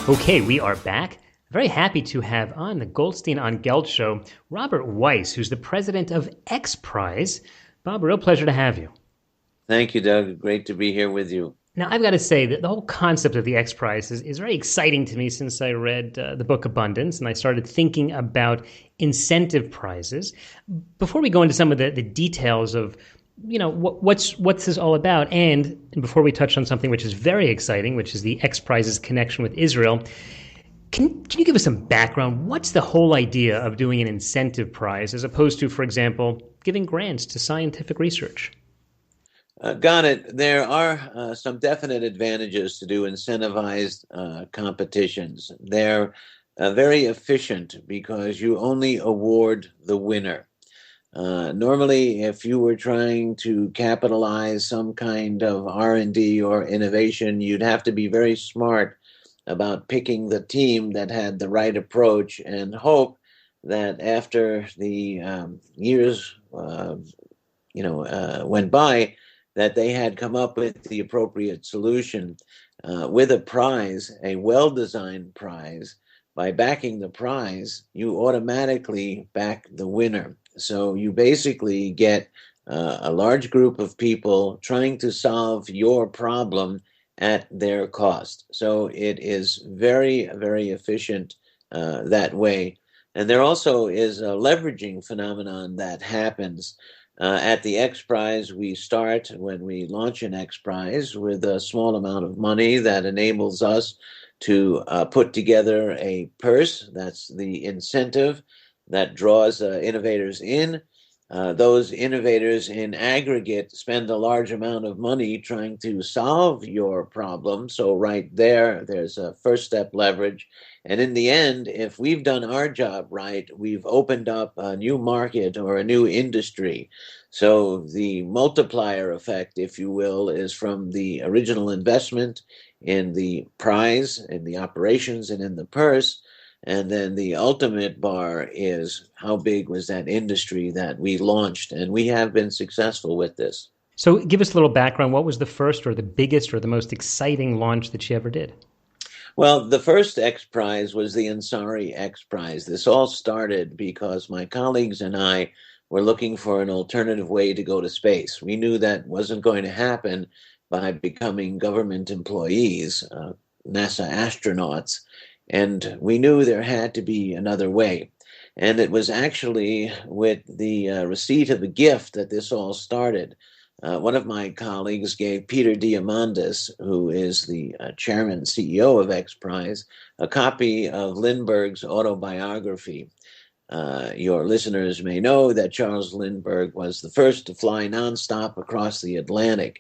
Okay, we are back. Very happy to have on the Goldstein on Gelt Show, Robert Weiss, who's the president of XPrize. Bob, real pleasure to have you. Thank you, Doug. Great to be here with you. Now, I've got to say that the whole concept of the XPrize is very exciting to me since I read the book Abundance and I started thinking about incentive prizes. Before we go into some of the details of what's this all about, and before we touch on something which is very exciting, which is the XPrize's connection with Israel, can you give us some background? What's the whole idea of doing an incentive prize as opposed to, for example, giving grants to scientific research? Got it. There are some definite advantages to do incentivized competitions. They're very efficient because you only award the winner. Normally, if you were trying to capitalize some kind of R&D or innovation, you'd have to be very smart about picking the team that had the right approach and hope that after the years went by, that they had come up with the appropriate solution with a prize, a well-designed prize. By backing the prize, you automatically back the winner. So you basically get a large group of people trying to solve your problem at their cost. So it is very, very efficient that way. And there also is a leveraging phenomenon that happens. At the XPrize, we start when we launch an XPrize with a small amount of money that enables us to put together a purse. That's the incentive that draws innovators in. Those innovators in aggregate spend a large amount of money trying to solve your problem. So right there's a first step leverage. And in the end, if we've done our job right, we've opened up a new market or a new industry. So the multiplier effect, if you will, is from the original investment in the prize, in the operations, and in the purse. And then the ultimate bar is how big was that industry that we launched? And we have been successful with this. So give us a little background. What was the first or the biggest or the most exciting launch that you ever did? Well, the first XPrize was the Ansari XPrize. This all started because my colleagues and I were looking for an alternative way to go to space. We knew that wasn't going to happen by becoming government employees, NASA astronauts. And we knew there had to be another way. And it was actually with the receipt of a gift that this all started. One of my colleagues gave Peter Diamandis, who is the chairman and CEO of XPrize, a copy of Lindbergh's autobiography. Your listeners may know that Charles Lindbergh was the first to fly nonstop across the Atlantic.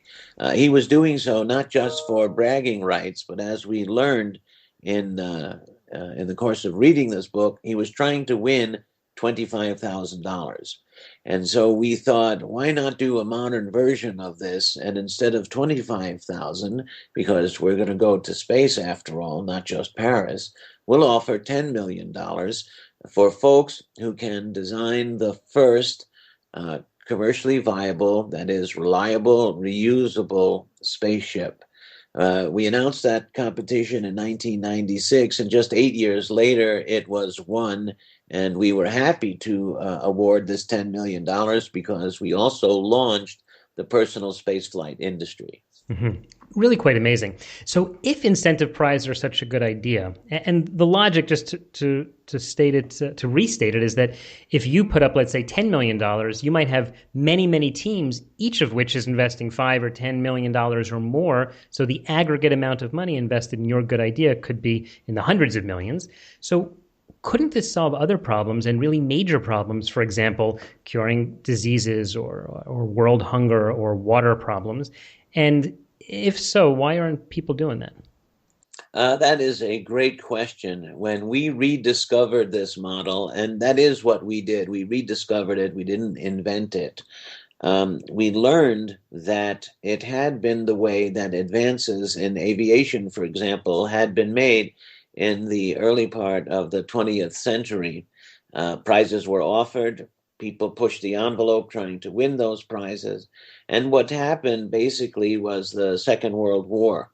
He was doing so not just for bragging rights, but as we learned in the course of reading this book, he was trying to win $25,000. And so we thought, why not do a modern version of this? And instead of 25,000, because we're going to go to space after all, not just Paris, we'll offer $10 million for folks who can design the first commercially viable, that is reliable, reusable spaceship. We announced that competition in 1996, and just 8 years later, it was won. And we were happy to award this $10 million because we also launched the personal spaceflight industry. Mm-hmm. Really quite amazing. So if incentive prizes are such a good idea, and the logic, just to state it, to restate it, is that if you put up, let's say, $10 million, you might have many, many teams, each of which is investing $5 or $10 million or more. So the aggregate amount of money invested in your good idea could be in the hundreds of millions. So couldn't this solve other problems and really major problems, for example, curing diseases or world hunger or water problems? And if so, why aren't people doing that? That is a great question. When we rediscovered this model, and that is what we did, we rediscovered it, we didn't invent it. We learned that it had been the way that advances in aviation, for example, had been made in the early part of the 20th century. Prizes were offered. People pushed the envelope trying to win those prizes. And what happened basically was the Second World War.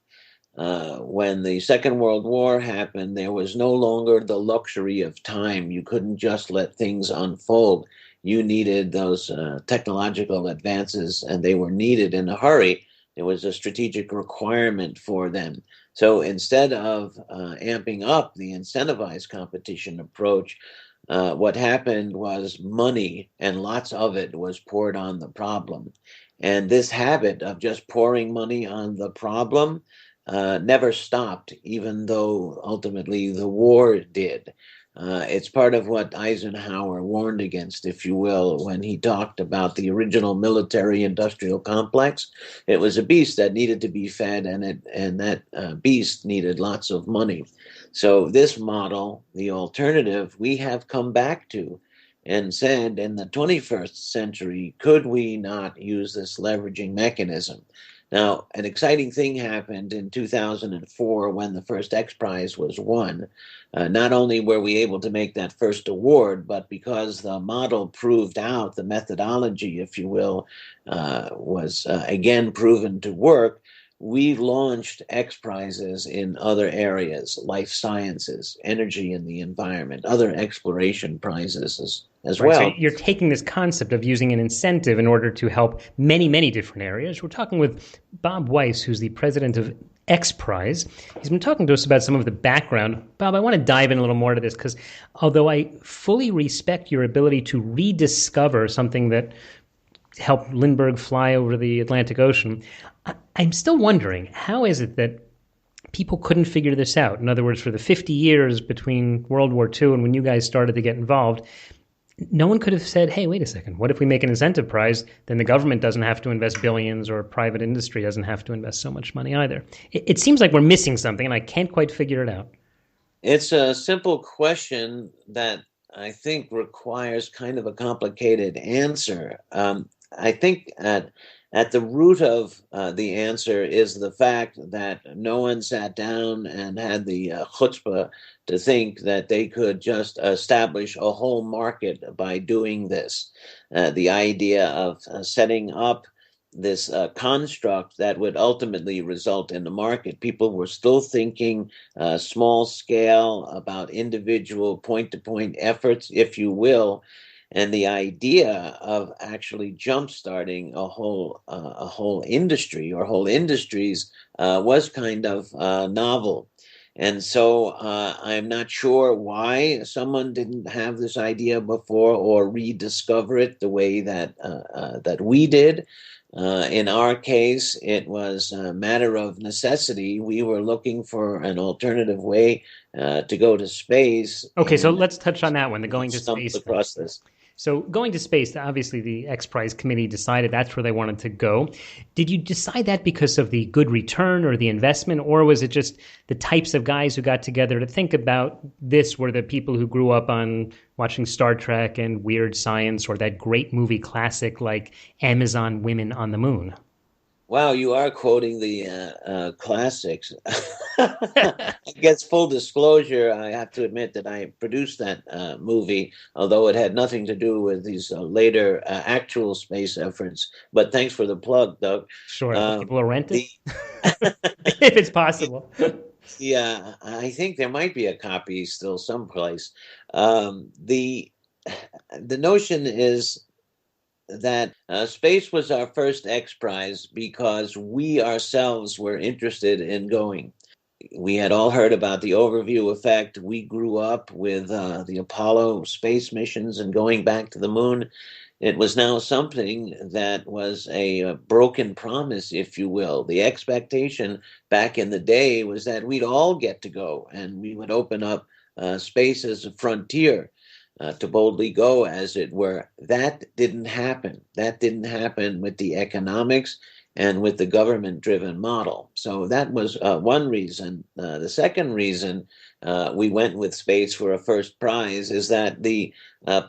When the Second World War happened, there was no longer the luxury of time. You couldn't just let things unfold. You needed those technological advances, and they were needed in a hurry. There was a strategic requirement for them. So instead of amping up the incentivized competition approach, what happened was money, and lots of it was poured on the problem. And this habit of just pouring money on the problem never stopped, even though ultimately the war did. It's part of what Eisenhower warned against, if you will, when he talked about the original military industrial complex. It was a beast that needed to be fed, and that beast needed lots of money. So, this model, the alternative, we have come back to and said in the 21st century, could we not use this leveraging mechanism? Now, an exciting thing happened in 2004 when the first XPrize was won. Not only were we able to make that first award, but because the model proved out, the methodology, if you will, was again proven to work, we launched X Prizes in other areas, life sciences, energy and the environment, other exploration prizes as Right. So well. you're taking this concept of using an incentive in order to help many, many different areas. We're talking with Bob Weiss, who's the president of XPrize. He's been talking to us about some of the background. Bob, I want to dive in a little more to this because although I fully respect your ability to rediscover something that helped Lindbergh fly over the Atlantic Ocean, I'm still wondering, how is it that people couldn't figure this out? In other words, for the 50 years between World War II and when you guys started to get involved, no one could have said, hey, wait a second, what if we make an incentive prize? Then the government doesn't have to invest billions or private industry doesn't have to invest so much money either. It seems like we're missing something, and I can't quite figure it out. It's a simple question that I think requires kind of a complicated answer. I think at the root of the answer is the fact that no one sat down and had the chutzpah to think that they could just establish a whole market by doing this. The idea of setting up this construct that would ultimately result in the market. People were still thinking small scale about individual point to point efforts, if you will. And the idea of actually jump starting a whole industry or whole industries was kind of novel. And so I'm not sure why someone didn't have this idea before or rediscover it the way that we did. In our case, it was a matter of necessity. We were looking for an alternative way to go to space. Okay, so let's touch on that one, the going to Stumbled space across thing. this. So going to space, obviously the X Prize committee decided that's where they wanted to go. Did you decide that because of the good return or the investment, or was it just the types of guys who got together to think about this were the people who grew up on watching Star Trek and weird science or that great movie classic like Amazon Women on the Moon? Wow, you are quoting the classics. I guess full disclosure, I have to admit that I produced that movie, although it had nothing to do with these later actual space efforts. But thanks for the plug, Doug. Sure, people will rent it The if it's possible. Yeah, I think there might be a copy still someplace. The notion is that space was our first X Prize because we ourselves were interested in going. We had all heard about the overview effect. We grew up with the Apollo space missions and going back to the moon. It was now something that was a broken promise, if you will. The expectation back in the day was that we'd all get to go and we would open up space as a frontier to boldly go, as it were. That didn't happen. That didn't happen with the economics and with the government driven model. So that was one reason. The second reason we went with space for a first prize is that the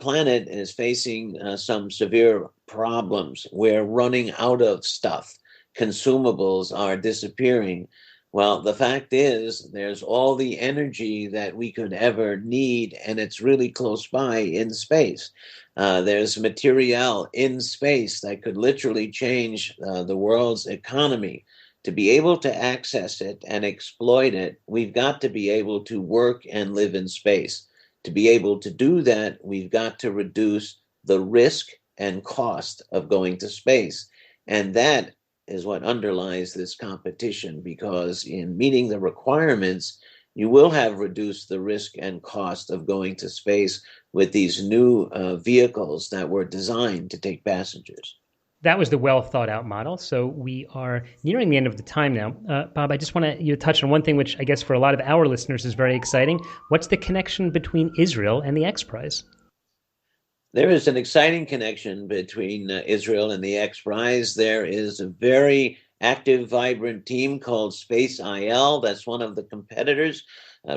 planet is facing some severe problems. We're running out of stuff. Consumables are disappearing. Well, the fact is, there's all the energy that we could ever need, and it's really close by in space. There's material in space that could literally change the world's economy. To be able to access it and exploit it, we've got to be able to work and live in space. To be able to do that, we've got to reduce the risk and cost of going to space. And that is what underlies this competition, because in meeting the requirements, you will have reduced the risk and cost of going to space with these new vehicles that were designed to take passengers. That was the well thought out model. So we are nearing the end of the time now. Bob, I just want you to touch on one thing, which I guess for a lot of our listeners is very exciting. What's the connection between Israel and the XPrize? There is an exciting connection between Israel and the XPrize. There is a very active, vibrant team called Space IL. That's one of the competitors.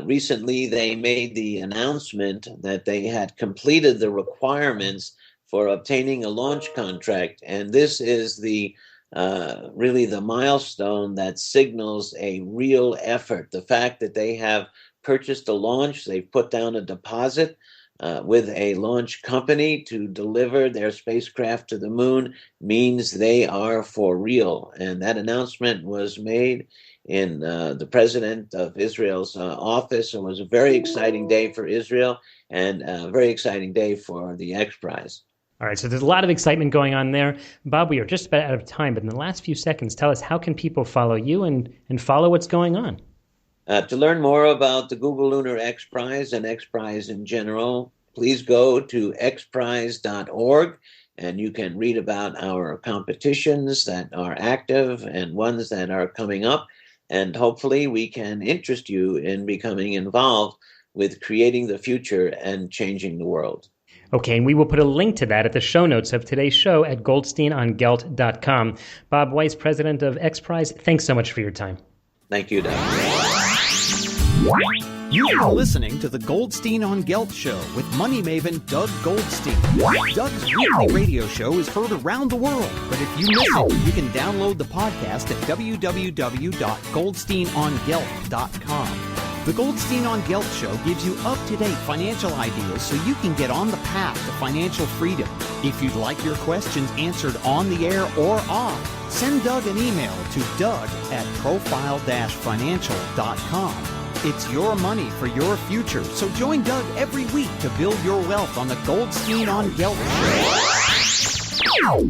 Recently, they made the announcement that they had completed the requirements for obtaining a launch contract. And this is the really the milestone that signals a real effort. The fact that they have purchased a launch, they've put down a deposit with a launch company to deliver their spacecraft to the moon means they are for real. And that announcement was made in the president of Israel's office. It was a very exciting day for Israel and a very exciting day for the XPrize. All right, so there's a lot of excitement going on there. Bob, we are just about out of time, but in the last few seconds, tell us, how can people follow you and follow what's going on? To learn more about the Google Lunar XPrize and XPrize in general, please go to xprize.org, and you can read about our competitions that are active and ones that are coming up. And hopefully we can interest you in becoming involved with creating the future and changing the world. Okay, and we will put a link to that at the show notes of today's show at goldsteinongelt.com. Bob Weiss, president of XPrize, thanks so much for your time. Thank you, Doug. You are listening to the Goldstein on Gelt Show with money maven Doug Goldstein. Doug's weekly radio show is heard around the world, but if you miss it, you can download the podcast at www.goldsteinongelt.com. The Goldstein on Gelt Show gives you up-to-date financial ideas so you can get on the path to financial freedom. If you'd like your questions answered on the air or off, send Doug an email to doug@profile-financial.com. It's your money for your future, so join Doug every week to build your wealth on the Goldstein on Gelt Show.